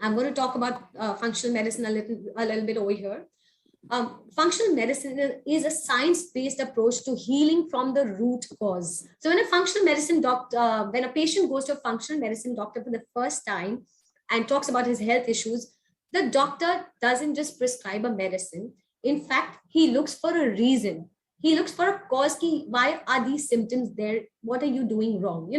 I'm going to talk about functional medicine a little bit over here. Functional medicine is a science-based approach to healing from the root cause. So when a functional medicine doctor, when a patient goes to a functional medicine doctor for the first time and talks about his health issues, the doctor doesn't just prescribe a medicine. In fact, he looks for a reason. He looks for a cause. Why are these symptoms there? What are you doing wrong?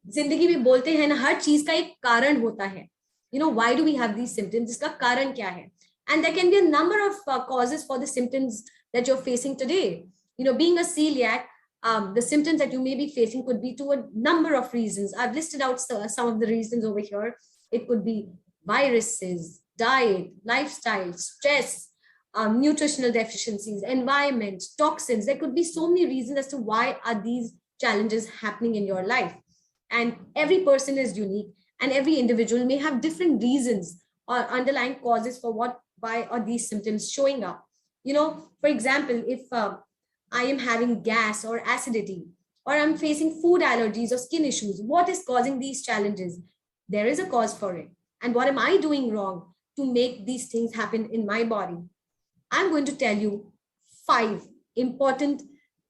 जिंदगी में बोलते हैं ना, हर चीज का एक कारण होता है. Why do we have these symptoms? इसका कारण क्या है? And there can be a number of causes for the symptoms that you're facing today. Being a celiac, the symptoms that you may be facing could be to a number of reasons. I've listed out some of the reasons over here. It could be viruses, diet, lifestyle, stress, nutritional deficiencies, environment, toxins. There could be so many reasons as to why are these challenges happening in your life. And every person is unique, and every individual may have different reasons or underlying causes for why are these symptoms showing up. For example, if I am having gas or acidity, or I'm facing food allergies or skin issues, what is causing these challenges? There is a cause for it. And what am I doing wrong to make these things happen in my body? I'm going to tell you 5 important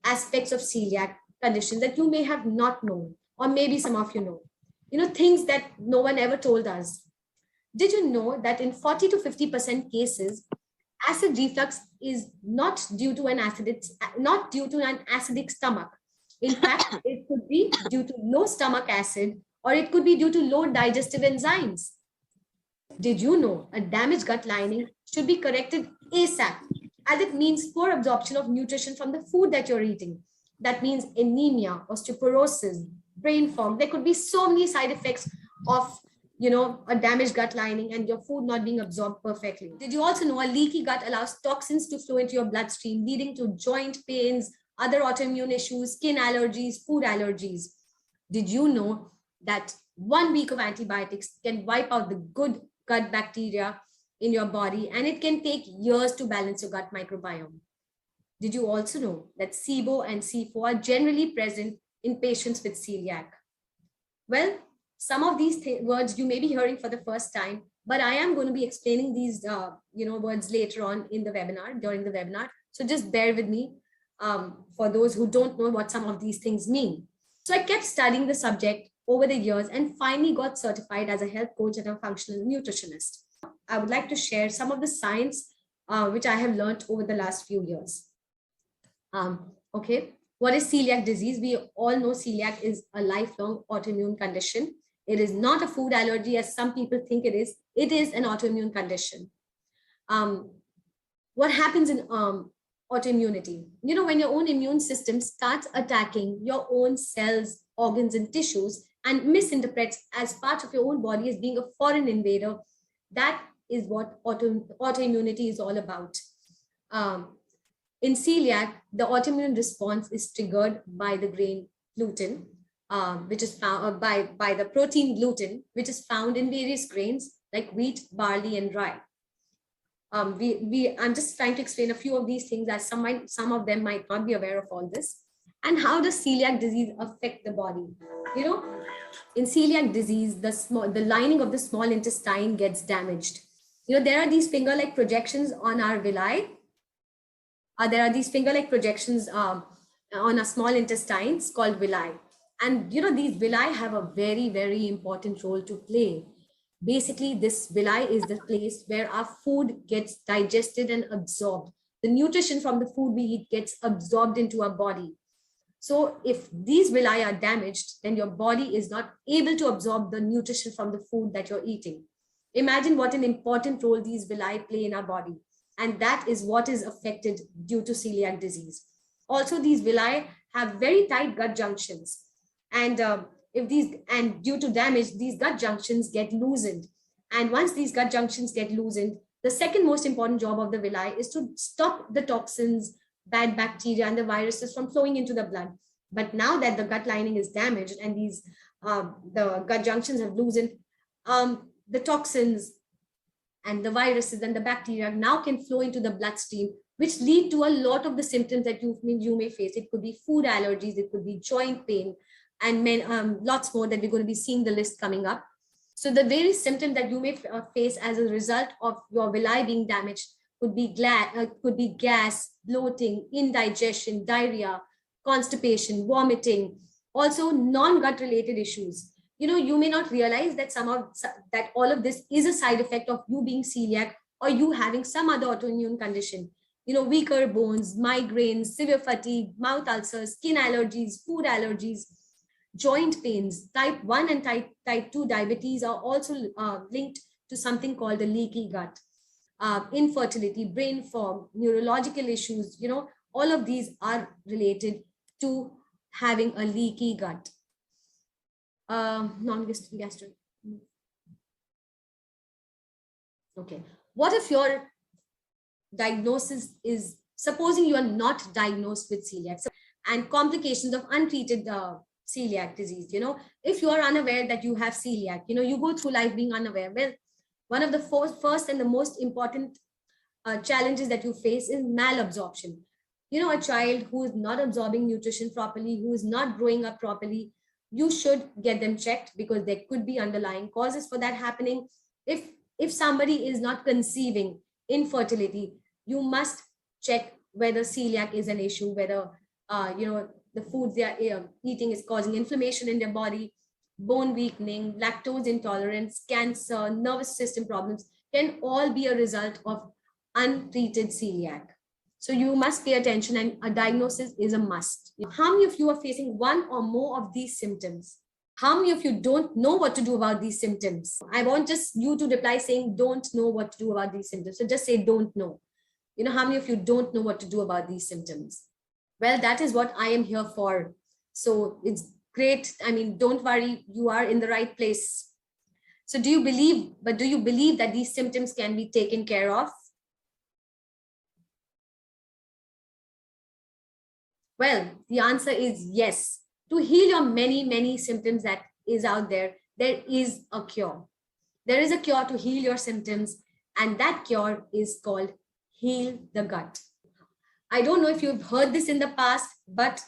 aspects of celiac condition that you may have not known, or maybe some of you know. Things that no one ever told us. Did you know that in 40 to 50% cases, acid reflux is not due to an acidic stomach. In fact, it could be due to low stomach acid, or it could be due to low digestive enzymes. Did you know a damaged gut lining should be corrected ASAP, as it means poor absorption of nutrition from the food that you're eating? That means anemia, osteoporosis, brain fog. There could be so many side effects of a damaged gut lining and your food not being absorbed perfectly. Did you also know a leaky gut allows toxins to flow into your bloodstream, leading to joint pains, other autoimmune issues, skin allergies, food allergies? Did you know that 1 week of antibiotics can wipe out the good gut bacteria in your body, and it can take years to balance your gut microbiome? Did you also know that SIBO and SIFO are generally present in patients with celiac? Well, some of these words you may be hearing for the first time, but I am going to be explaining these words later on in the webinar, during the webinar. So just bear with me for those who don't know what some of these things mean. So I kept studying the subject over the years and finally got certified as a health coach and a functional nutritionist. I would like to share some of the science which I have learned over the last few years. Okay, what is celiac disease? We all know celiac is a lifelong autoimmune condition. It is not a food allergy as some people think it is. It is an autoimmune condition. What happens in autoimmunity? When your own immune system starts attacking your own cells, organs, and tissues and misinterprets as part of your own body as being a foreign invader, that is what autoimmunity is all about. In celiac, the autoimmune response is triggered by the grain gluten, which is found by the protein gluten, which is found in various grains like wheat, barley, and rye. I'm just trying to explain a few of these things, as some of them might not be aware of all this. And how does celiac disease affect the body? In celiac disease, the lining of the small intestine gets damaged. There are these finger-like projections on our villi. There are these finger-like projections on our small intestines called villi. And these villi have a very, very important role to play. Basically, this villi is the place where our food gets digested and absorbed. The nutrition from the food we eat gets absorbed into our body. So if these villi are damaged, then your body is not able to absorb the nutrition from the food that you're eating. Imagine what an important role these villi play in our body. And that is what is affected due to celiac disease. Also, these villi have very tight gut junctions. And due to damage, these gut junctions get loosened. And once these gut junctions get loosened, the second most important job of the villi is to stop the toxins, bad bacteria, and the viruses from flowing into the blood. But now that the gut lining is damaged and the gut junctions have loosened, the toxins and the viruses and the bacteria now can flow into the bloodstream, which lead to a lot of the symptoms that you may face. It could be food allergies, it could be joint pain, and lots more that we're going to be seeing the list coming up. So the very symptom that you may face as a result of your villi being damaged could be gas, bloating, indigestion, diarrhea, constipation, vomiting, also non-gut related issues. You may not realize that that all of this is a side effect of you being celiac or you having some other autoimmune condition. Weaker bones, migraines, severe fatigue, mouth ulcers, skin allergies, food allergies, joint pains. Type 1 and type 2 diabetes are also linked to something called the leaky gut. Infertility, brain fog, neurological issues, all of these are related to having a leaky gut. Non-gastric. Okay. What if your diagnosis is, supposing you are not diagnosed with celiac and complications of untreated celiac disease, if you are unaware that you have celiac, you go through life being unaware. Well, one of the first and the most important challenges that you face is malabsorption. A child who is not absorbing nutrition properly, who is not growing up properly, you should get them checked because there could be underlying causes for that happening. If somebody is not conceiving, infertility, you must check whether celiac is an issue, whether the foods they are eating is causing inflammation in their body. Bone weakening, lactose intolerance, cancer, nervous system problems can all be a result of untreated celiac. So you must pay attention, and a diagnosis is a must. How many of you are facing one or more of these symptoms? How many of you don't know what to do about these symptoms? I want just you to reply saying don't know what to do about these symptoms. So just say don't know. How many of you don't know what to do about these symptoms? Well, that is what I am here for. So it's great. I mean, don't worry, you are in the right place. So do you believe that these symptoms can be taken care of? Well, the answer is yes. To heal your many, many symptoms that is out there, there is a cure. There is a cure to heal your symptoms, and that cure is called heal the gut. I don't know if you've heard this in the past, but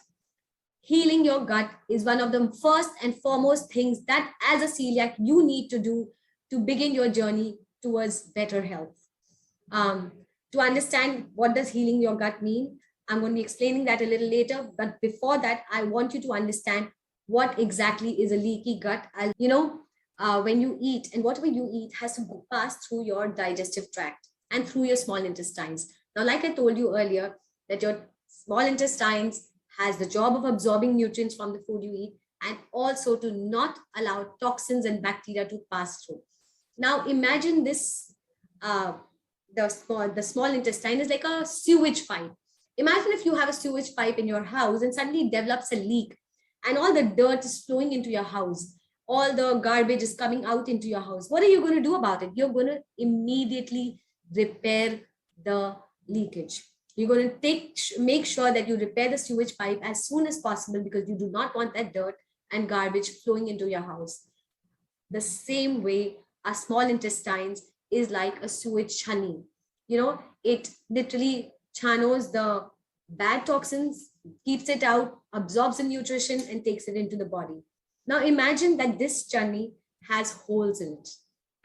healing your gut is one of the first and foremost things that as a celiac you need to do to begin your journey towards better health. To understand what does healing your gut mean, I'm going to be explaining that a little later. But before that, I want you to understand what exactly is a leaky gut. When you eat, and whatever you eat has to pass through your digestive tract and through your small intestines. Now, like I told you earlier, that your small intestines has the job of absorbing nutrients from the food you eat and also to not allow toxins and bacteria to pass through. Now, imagine this, the small intestine is like a sewage pipe. Imagine if you have a sewage pipe in your house and suddenly it develops a leak and all the dirt is flowing into your house. All the garbage is coming out into your house. What are you going to do about it? You're going to immediately repair the leakage. You're going to make sure that you repair the sewage pipe as soon as possible because you do not want that dirt and garbage flowing into your house. The same way, our small intestines is like a sewage chani. It literally channels the bad toxins, keeps it out, absorbs the nutrition, and takes it into the body. Now imagine that this chani has holes in it,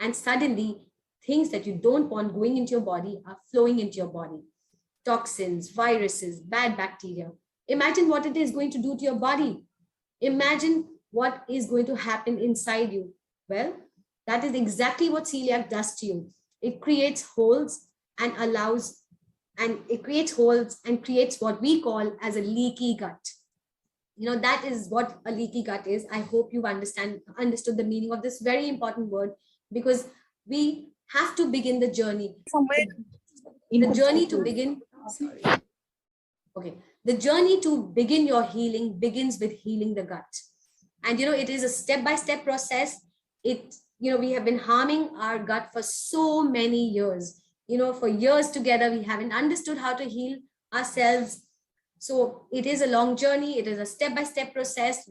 and suddenly things that you don't want going into your body are flowing into your body. Toxins, viruses, bad bacteria. Imagine what it is going to do to your body. Imagine what is going to happen inside you. Well, that is exactly what celiac does to you. It creates holes and creates what we call as a leaky gut. That is what a leaky gut is. I hope you've understood the meaning of this very important word, because we have to begin the journey. The journey to begin. Sorry. Okay. The journey to begin your healing begins with healing the gut. And, it is a step-by-step process. We have been harming our gut for so many years. For years together, we haven't understood how to heal ourselves. So it is a long journey. It is a step-by-step process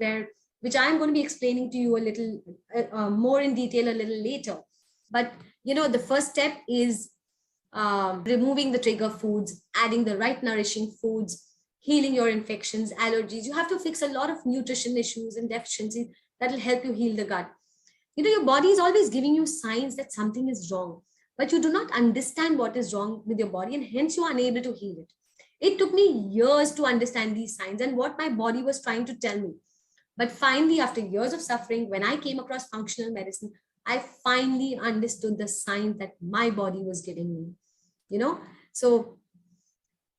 which I'm going to be explaining to you a little more in detail a little later. But, the first step is removing the trigger foods, adding the right nourishing foods, healing your infections, allergies. You have to fix a lot of nutrition issues and deficiencies that will help you heal the gut. Your body is always giving you signs that something is wrong, but you do not understand what is wrong with your body, and hence you are unable to heal it. It took me years to understand these signs and what my body was trying to tell me. But finally, after years of suffering, when I came across functional medicine, I finally understood the signs that my body was giving me. So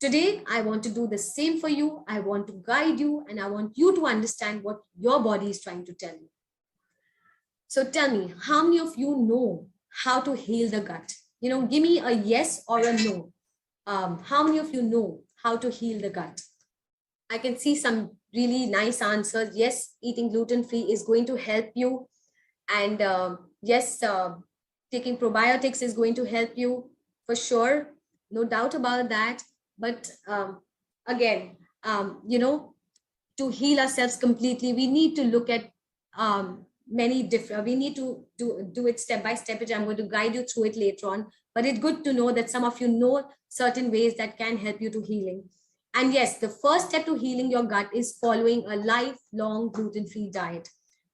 today, I want to do the same for you. I want to guide you, and I want you to understand what your body is trying to tell you. So tell me, how many of you know how to heal the gut? Give me a yes or a no. How many of you know how to heal the gut? I can see some really nice answers. Yes, eating gluten-free is going to help you. And yes, taking probiotics is going to help you for sure. No doubt about that. But again, to heal ourselves completely, we need to look at many different, we need to do it step by step, which I'm going to guide you through it later on. But it's good to know that some of you know certain ways that can help you to healing. And yes, the first step to healing your gut is following a lifelong gluten-free diet.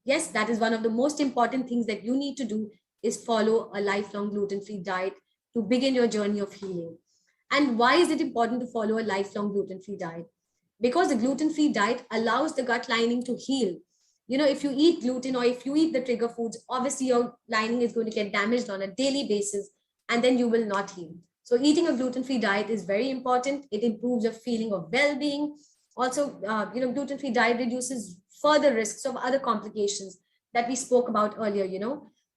Yes, that is one of the most important things that you need to do, is follow a lifelong gluten-free diet to begin your journey of healing. And why is it important to follow a lifelong gluten-free diet? Because the gluten-free diet allows the gut lining to heal. If you eat gluten or if you eat the trigger foods, obviously your lining is going to get damaged on a daily basis, and then you will not heal. So eating a gluten-free diet is very important. It improves your feeling of well-being. Also, gluten-free diet reduces further risks of other complications that we spoke about earlier,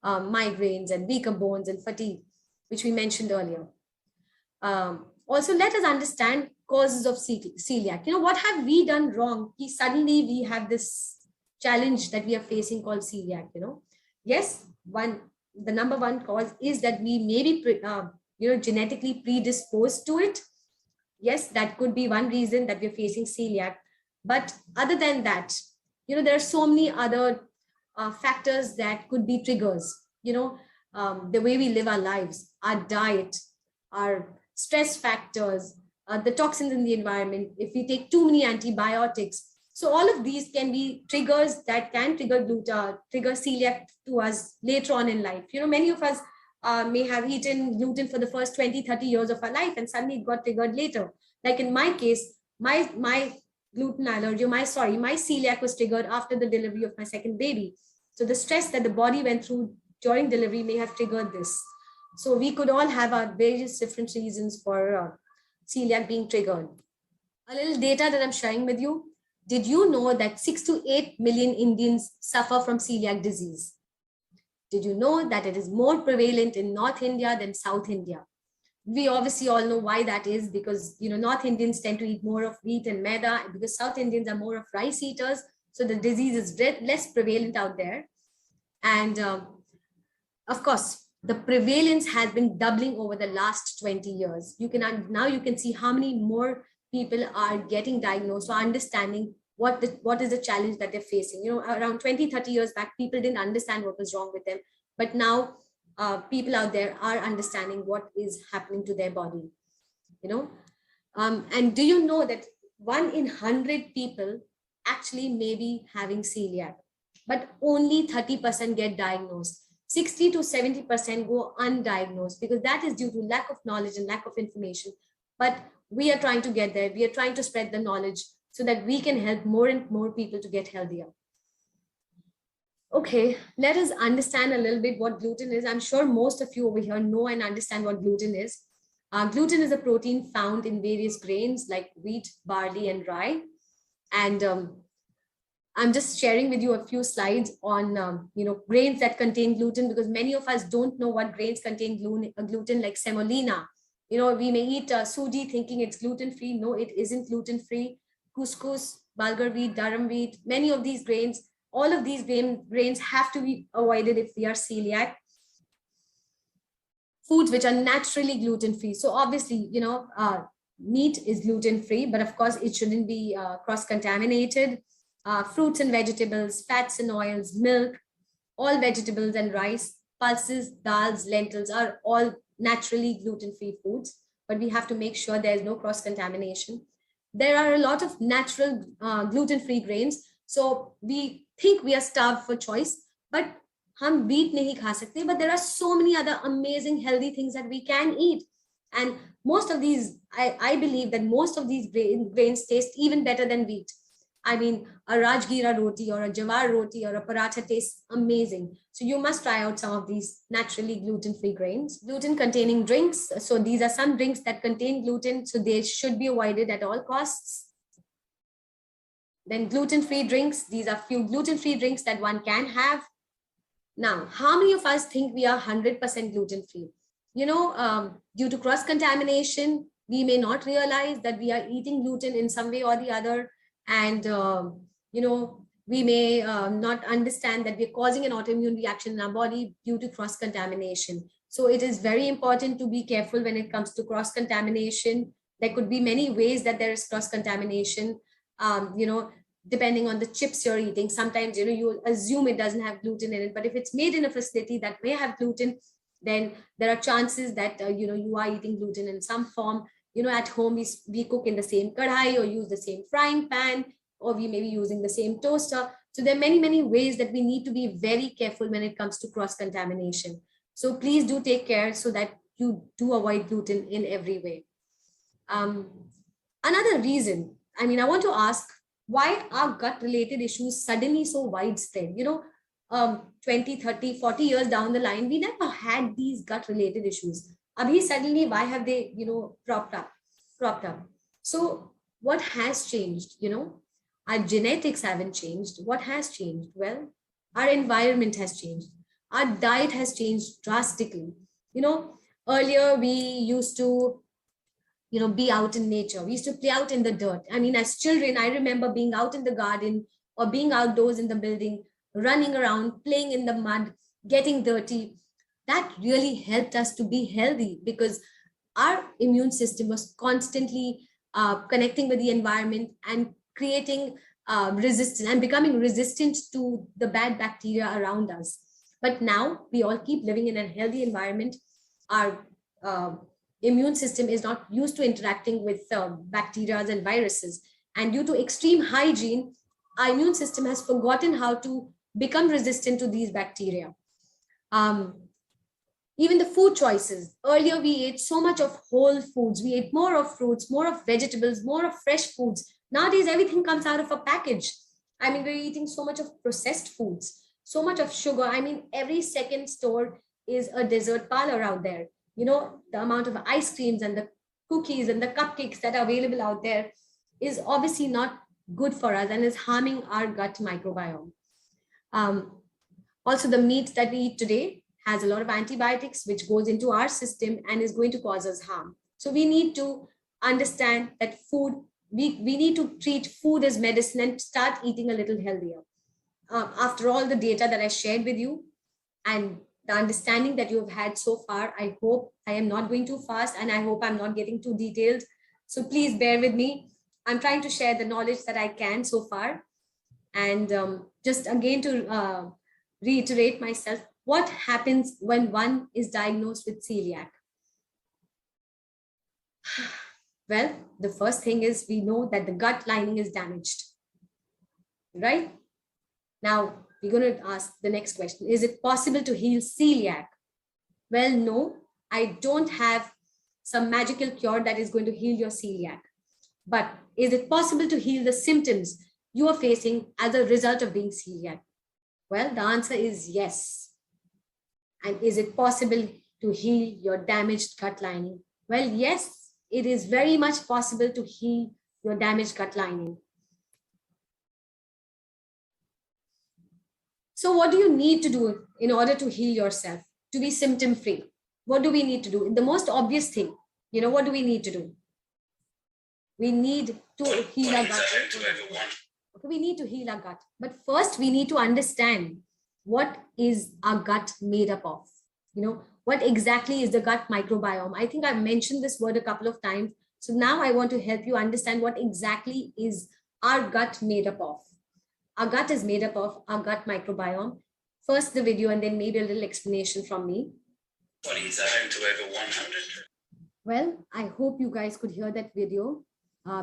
migraines and weaker bones and fatigue, which we mentioned earlier. Also, let us understand causes of celiac. What have we done wrong? Suddenly we have this challenge that we are facing called celiac. Yes, the number one cause is that we may be genetically predisposed to it. Yes, that could be one reason that we're facing celiac. But other than that, there are so many other factors that could be triggers. The way we live our lives, our diet, our stress factors, the toxins in the environment, if we take too many antibiotics. So all of these can be triggers that can trigger celiac to us later on in life. Many of us may have eaten gluten for the first 20, 30 years of our life, and suddenly it got triggered later. Like in my case, my gluten allergy, my celiac was triggered after the delivery of my second baby. So the stress that the body went through during delivery may have triggered this. So we could all have our various different reasons for celiac being triggered. A little data that I'm sharing with you. Did you know that 6 to 8 million Indians suffer from celiac disease? Did you know that it is more prevalent in North India than South India? We obviously all know why that is, because North Indians tend to eat more of wheat and maida, because South Indians are more of rice eaters. So the disease is less prevalent out there. And of course, the prevalence has been doubling over the last 20 years. Now you can see how many more people are getting diagnosed or understanding what is the challenge that they're facing. Around 20, 30 years back, people didn't understand what was wrong with them. But now people out there are understanding what is happening to their body. And do you know that 1 in 100 people actually may be having celiac, but only 30% get diagnosed. 60 to 70% go undiagnosed, because that is due to lack of knowledge and lack of information. But we are trying to get there. We are trying to spread the knowledge so that we can help more and more people to get healthier. Okay, let us understand a little bit what gluten is. I'm sure most of you over here know and understand what gluten is. Gluten is a protein found in various grains like wheat, barley, and rye. And I'm just sharing with you a few slides on grains that contain gluten, because many of us don't know what grains contain gluten, like semolina. We may eat suji thinking it's gluten-free. No, it isn't gluten-free. Couscous, bulgur wheat, durum wheat, many of these grains, all of these grains have to be avoided if we are celiac. Foods which are naturally gluten-free. So obviously, meat is gluten-free, but of course it shouldn't be cross-contaminated. Fruits and vegetables, fats and oils, milk, all vegetables and rice, pulses, dals, lentils are all naturally gluten-free foods, but we have to make sure there's no cross-contamination. There are a lot of natural gluten-free grains. So we think we are starved for choice, but हम wheat नहीं खा सकते, but there are so many other amazing healthy things that we can eat. And most of these, I believe that most of these grains taste even better than wheat. I mean, a Rajgira roti or a Jawar roti or a paratha tastes amazing. So you must try out some of these naturally gluten-free grains. Gluten-containing drinks. So these are some drinks that contain gluten, so they should be avoided at all costs. Then gluten-free drinks. These are few gluten-free drinks that one can have. Now, how many of us think we are 100% gluten-free? You know, due to cross-contamination, we may not realize that we are eating gluten in some way or the other. And, you know, we may not understand that we're causing an autoimmune reaction in our body due to cross-contamination. So it is very important to be careful when it comes to cross-contamination. There could be many ways that there is cross-contamination. You know, depending on the chips you're eating, sometimes, you know, you assume it doesn't have gluten in it, but if it's made in a facility that may have gluten, then there are chances that, you know, you are eating gluten in some form. You know, at home, we cook in the same kadhai or use the same frying pan, or we may be using the same toaster. So there are many, many ways that we need to be very careful when it comes to cross-contamination. So please do take care so that you do avoid gluten in every way. Another reason, I mean, I want to ask, why are gut related issues suddenly so widespread? You know, 20, 30, 40 years down the line, we never had these gut related issues. Abhi suddenly, why have they, you know, cropped up? So what has changed? You know, our genetics haven't changed. What has changed? Well, our environment has changed. Our diet has changed drastically. You know, earlier we used to, you know, be out in nature. We used to play out in the dirt. I mean, as children, I remember being out in the garden or being outdoors in the building, running around, playing in the mud, getting dirty. That really helped us to be healthy because our immune system was constantly connecting with the environment and creating resistance and becoming resistant to the bad bacteria around us. But now we all keep living in a healthy environment. Our immune system is not used to interacting with bacteria and viruses. And due to extreme hygiene, our immune system has forgotten how to become resistant to these bacteria. Even the food choices. Earlier, we ate so much of whole foods. We ate more of fruits, more of vegetables, more of fresh foods. Nowadays, everything comes out of a package. I mean, we're eating so much of processed foods, so much of sugar. I mean, every second store is a dessert parlor out there. You know, the amount of ice creams and the cookies and the cupcakes that are available out there is obviously not good for us and is harming our gut microbiome. Also, the meat that we eat today has a lot of antibiotics, which goes into our system and is going to cause us harm. So we need to understand that food, we need to treat food as medicine and start eating a little healthier. After all the data that I shared with you and the understanding that you have had so far, I hope I am not going too fast and I hope I'm not getting too detailed. So please bear with me. I'm trying to share the knowledge that I can so far. And just again to reiterate myself, what happens when one is diagnosed with celiac? Well, the first thing is we know that the gut lining is damaged, right? Now, we're going to ask the next question. Is it possible to heal celiac? Well, no, I don't have some magical cure that is going to heal your celiac. But is it possible to heal the symptoms you are facing as a result of being celiac? Well, the answer is yes. And is it possible to heal your damaged gut lining? Well, yes, it is very much possible to heal your damaged gut lining. So what do you need to do in order to heal yourself, to be symptom-free? What do we need to do? The most obvious thing, you know, what do we need to do? We need to heal our gut. We need to heal our gut. But first, we need to understand what is our gut made up of. You know, what exactly is the gut microbiome? I think I've mentioned this word a couple of times. So now I want to help you understand what exactly is our gut made up of. Our gut is made up of our gut microbiome. First the video and then maybe a little explanation from me. Bodies are home to over 100. Well, I hope you guys could hear that video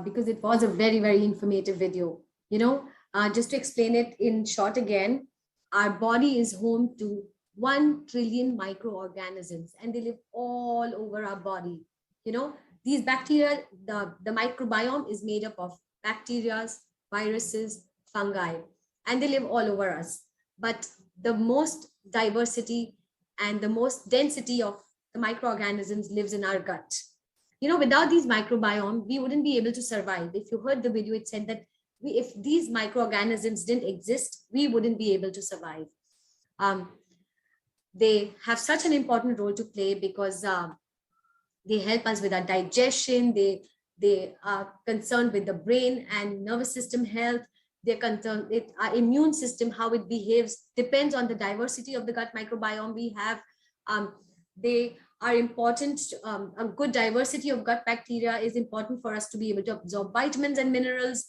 because it was a very, very informative video. You know, just to explain it in short again, Our body is home to 1 trillion microorganisms, and they live all over our body. You know, these bacteria, the microbiome is made up of bacteria, viruses, fungi, and they live all over us. But the most diversity and the most density of the microorganisms lives in our gut. You know, without these microbiome, we wouldn't be able to survive. If you heard the video, it said that if these microorganisms didn't exist, we wouldn't be able to survive. Um, they have such an important role to play because they help us with our digestion. They are concerned with the brain and nervous system health. They're concerned with our immune system, how it behaves, depends on the diversity of the gut microbiome we have. They are important. A good diversity of gut bacteria is important for us to be able to absorb vitamins and minerals.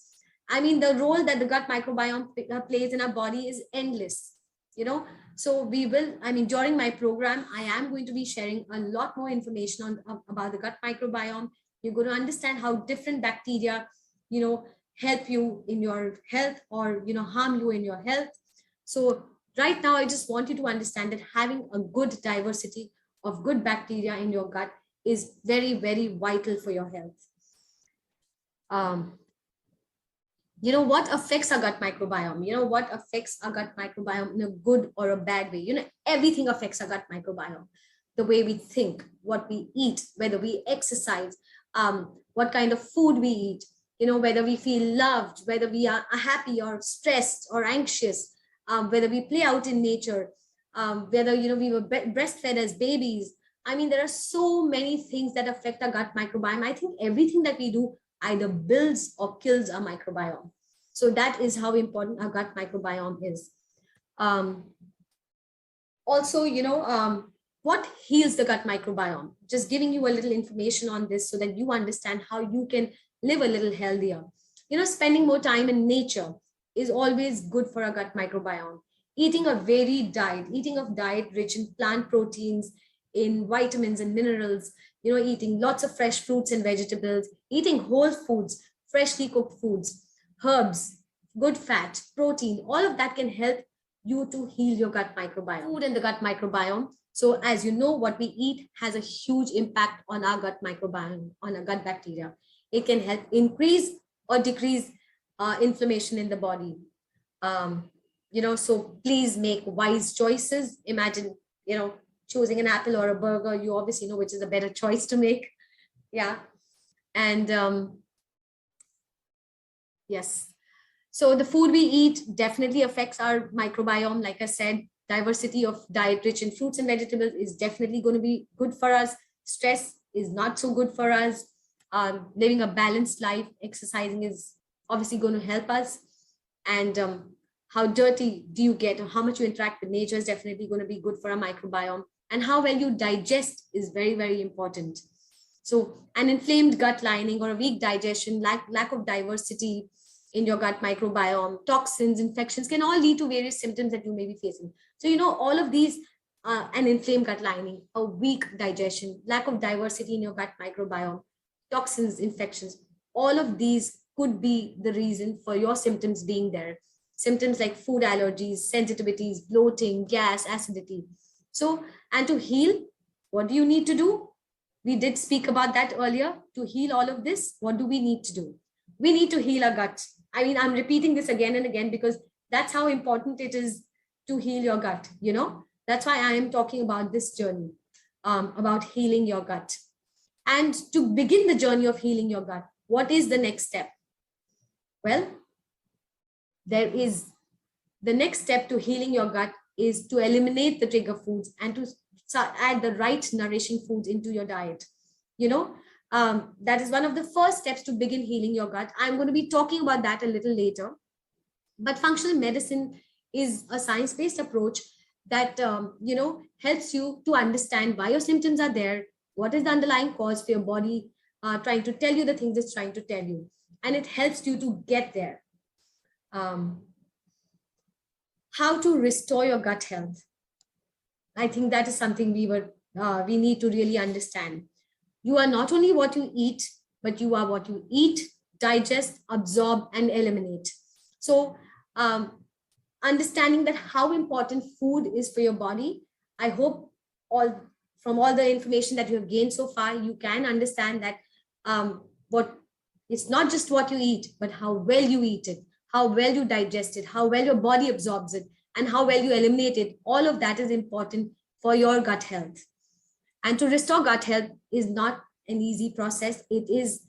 I mean, the role that the gut microbiome plays in our body is endless, you know. So we will, I mean, during my program, I am going to be sharing a lot more information on about the gut microbiome. You're going to understand how different bacteria, you know, help you in your health or, you know, harm you in your health. So right now, I just want you to understand that having a good diversity of good bacteria in your gut is very, very vital for your health. You know, what affects our gut microbiome? You know, what affects our gut microbiome in a good or a bad way? You know, everything affects our gut microbiome. The way we think, what we eat, whether we exercise, what kind of food we eat, you know, whether we feel loved, whether we are happy or stressed or anxious, whether we play out in nature, whether, you know, we were breastfed as babies. I mean, there are so many things that affect our gut microbiome. I think everything that we do either builds or kills our microbiome. So that is how important our gut microbiome is. Also, you know, what heals the gut microbiome? Just giving you a little information on this so that you understand how you can live a little healthier. You know, spending more time in nature is always good for our gut microbiome. Eating a varied diet, eating a diet rich in plant proteins, in vitamins and minerals, you know, eating lots of fresh fruits and vegetables, eating whole foods, freshly cooked foods, herbs, good fat, protein, all of that can help you to heal your gut microbiome. Food and the gut microbiome. So as you know, what we eat has a huge impact on our gut microbiome, on our gut bacteria. It can help increase or decrease inflammation in the body. You know, so please make wise choices. Imagine, you know, choosing an apple or a burger. You obviously know which is a better choice to make. Yeah. And yes. So the food we eat definitely affects our microbiome. Like I said, diversity of diet rich in fruits and vegetables is definitely going to be good for us. Stress is not so good for us. Living a balanced life, exercising is obviously going to help us. And how dirty do you get, or how much you interact with nature is definitely going to be good for our microbiome. And how well you digest is very, very important. So an inflamed gut lining or a weak digestion, lack of diversity in your gut microbiome, toxins, infections can all lead to various symptoms that you may be facing. So, you know, all of these, an inflamed gut lining, a weak digestion, lack of diversity in your gut microbiome, toxins, infections, all of these could be the reason for your symptoms being there. Symptoms like food allergies, sensitivities, bloating, gas, acidity. So, and to heal, what do you need to do? We did speak about that earlier. To heal all of this, what do we need to do? We need to heal our gut. I mean, I'm repeating this again and again because that's how important it is to heal your gut, you know? That's why I am talking about this journey, about healing your gut. And to begin the journey of healing your gut, what is the next step? Well, there is the next step to healing your gut is to eliminate the trigger foods and to add the right nourishing foods into your diet. You know, that is one of the first steps to begin healing your gut. I'm going to be talking about that a little later. But functional medicine is a science-based approach that, you know, helps you to understand why your symptoms are there, what is the underlying cause for your body trying to tell you the things it's trying to tell you. And it helps you to get there. How to restore your gut health. I think that is something we need to really understand. You are not only what you eat, but you are what you eat, digest, absorb, and eliminate. So understanding that how important food is for your body. I hope from all the information that you have gained so far, you can understand that what it's not just what you eat, but how well you eat it, how well you digest it, how well your body absorbs it, and how well you eliminate it. All of that is important for your gut health. And to restore gut health is not an easy process. It is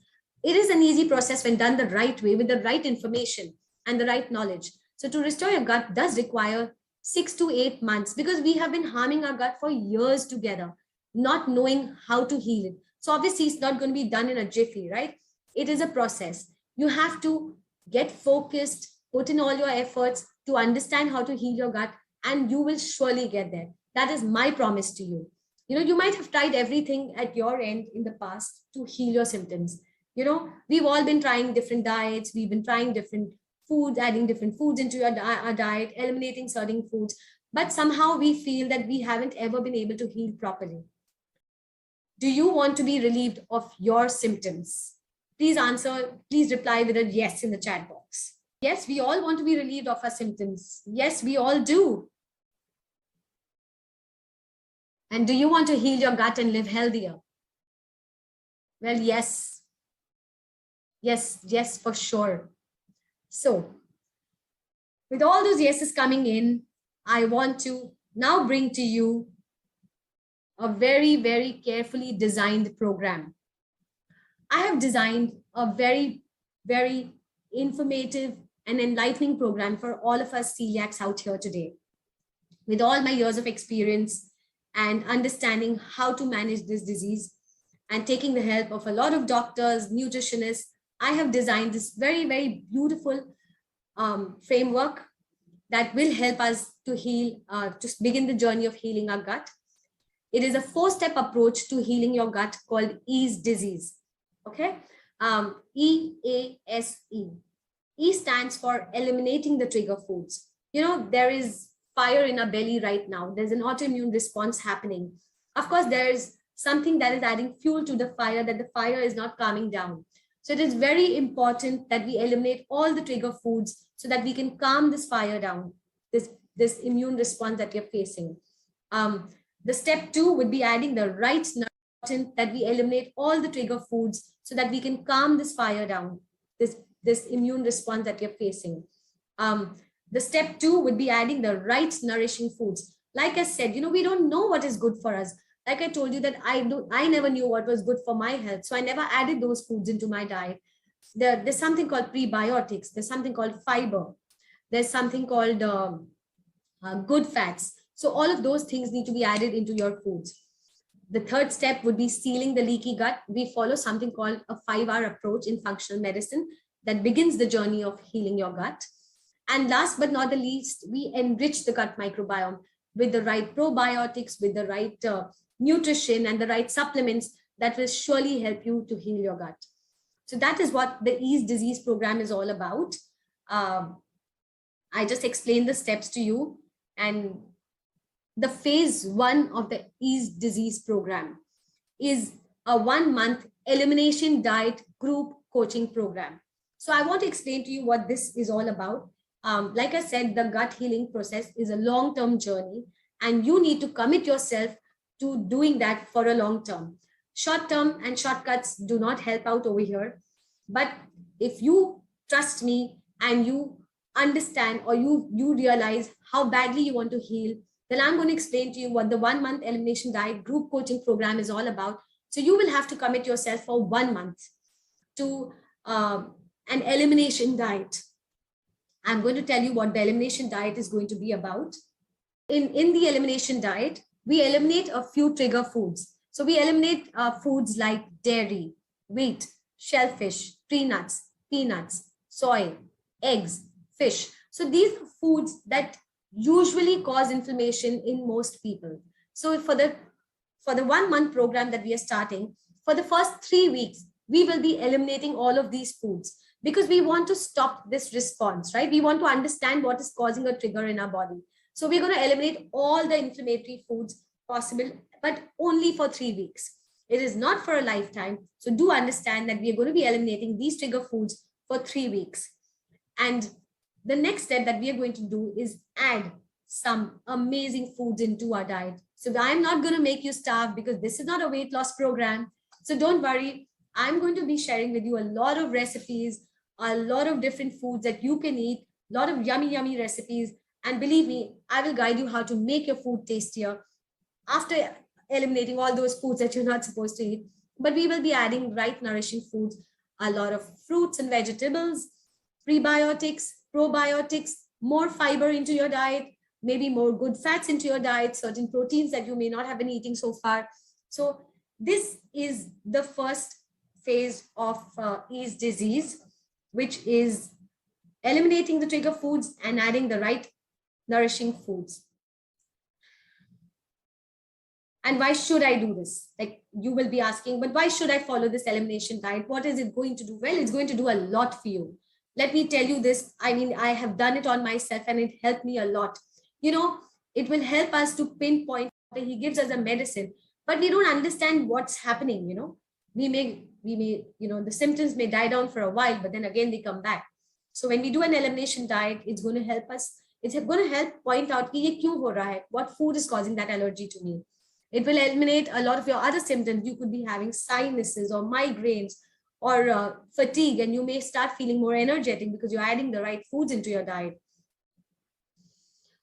an easy process when done the right way with the right information and the right knowledge. So to restore your gut does require 6 to 8 months, because we have been harming our gut for years together, not knowing how to heal it. So obviously it's not going to be done in a jiffy, right? It is a process. You have to get focused, put in all your efforts to understand how to heal your gut, and you will surely get there. That is my promise to you. You might have tried everything at your end in the past to heal your symptoms. We've all been trying different diets, we've been trying different foods, adding different foods into our diet, eliminating certain foods, but somehow we feel that we haven't ever been able to heal properly. Do you want to be relieved of your symptoms? Please reply with a yes in the chat box. Yes, we all want to be relieved of our symptoms. Yes, we all do. And do you want to heal your gut and live healthier? Well, yes. Yes, for sure. So, with all those yeses coming in, I want to now bring to you a very, very carefully designed program. I have designed a very, very informative and enlightening program for all of us celiacs out here today. With all my years of experience and understanding how to manage this disease and taking the help of a lot of doctors, nutritionists, I have designed this very, very beautiful framework that will help us to heal, to begin the journey of healing our gut. It is a 4-step approach to healing your gut called E.A.S.E disease. Okay, E.A.S.E. E stands for eliminating the trigger foods. There is fire in our belly right now. There's an autoimmune response happening. Of course, there's something that is adding fuel to the fire, that the fire is not calming down. So it is very important that we eliminate all the trigger foods so that we can calm this fire down, this immune response that you're facing. The step 2 would be adding the right nutrient, that we eliminate all the trigger foods so that we can calm this fire down, this immune response that you're facing. The step 2 would be adding the right nourishing foods. Like I said, we don't know what is good for us. Like I told you that I never knew what was good for my health. So I never added those foods into my diet. There's something called prebiotics. There's something called fiber. There's something called good fats. So all of those things need to be added into your foods. The third step would be sealing the leaky gut. We follow something called a 5R approach in functional medicine that begins the journey of healing your gut. And last but not the least, we enrich the gut microbiome with the right probiotics, with the right nutrition and the right supplements that will surely help you to heal your gut. So that is what the E.A.S.E disease program is all about. I just explained the steps to you, and the phase 1 of the E.A.S.E disease program is a 1-month elimination diet group coaching program. So I want to explain to you what this is all about. Like I said, the gut healing process is a long-term journey, and you need to commit yourself to doing that for a long term. Short-term and shortcuts do not help out over here. But if you trust me and you understand, or you realize how badly you want to heal, then I'm going to explain to you what the 1-month elimination diet group coaching program is all about. So you will have to commit yourself for 1 month to an elimination diet. I'm going to tell you what the elimination diet is going to be about. In the elimination diet, we eliminate a few trigger foods. So we eliminate foods like dairy, wheat, shellfish, tree nuts, peanuts, soy, eggs, fish. So these are foods that usually cause inflammation in most people. So for the 1-month program that we are starting, for the first 3 weeks, we will be eliminating all of these foods, because we want to stop this response, right? We want to understand what is causing a trigger in our body. So we're going to eliminate all the inflammatory foods possible, but only for 3 weeks. It is not for a lifetime. So do understand that we are going to be eliminating these trigger foods for 3 weeks. And The next step that we are going to do is add some amazing foods into our diet. So I'm not going to make you starve because this is not a weight loss program. So don't worry. I'm going to be sharing with you a lot of recipes, a lot of different foods that you can eat, a lot of yummy, yummy recipes. And believe me, I will guide you how to make your food tastier after eliminating all those foods that you're not supposed to eat. But we will be adding right nourishing foods, a lot of fruits and vegetables, prebiotics, probiotics, more fiber into your diet, maybe more good fats into your diet, certain proteins that you may not have been eating so far. So this is the first phase of E.A.S.E disease, which is eliminating the trigger foods and adding the right nourishing foods. And why should I do this? Like you will be asking, but why should I follow this elimination diet? What is it going to do? Well, it's going to do a lot for you. Let me tell you this. I mean, I have done it on myself and it helped me a lot. You know, it will help us to pinpoint that he gives us a medicine, but we don't understand what's happening. The symptoms may die down for a while, but then again, they come back. So when we do an elimination diet, it's going to help us. It's going to help point out कि ये क्यों हो रहा है? What food is causing that allergy to me? It will eliminate a lot of your other symptoms. You could be having sinuses or migraines or fatigue, and you may start feeling more energetic because you're adding the right foods into your diet.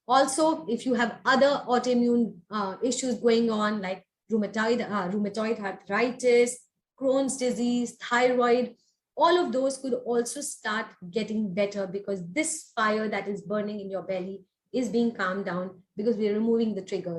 Also, if you have other autoimmune issues going on like rheumatoid arthritis, Crohn's disease, thyroid, all of those could also start getting better because this fire that is burning in your belly is being calmed down because we're removing the triggers.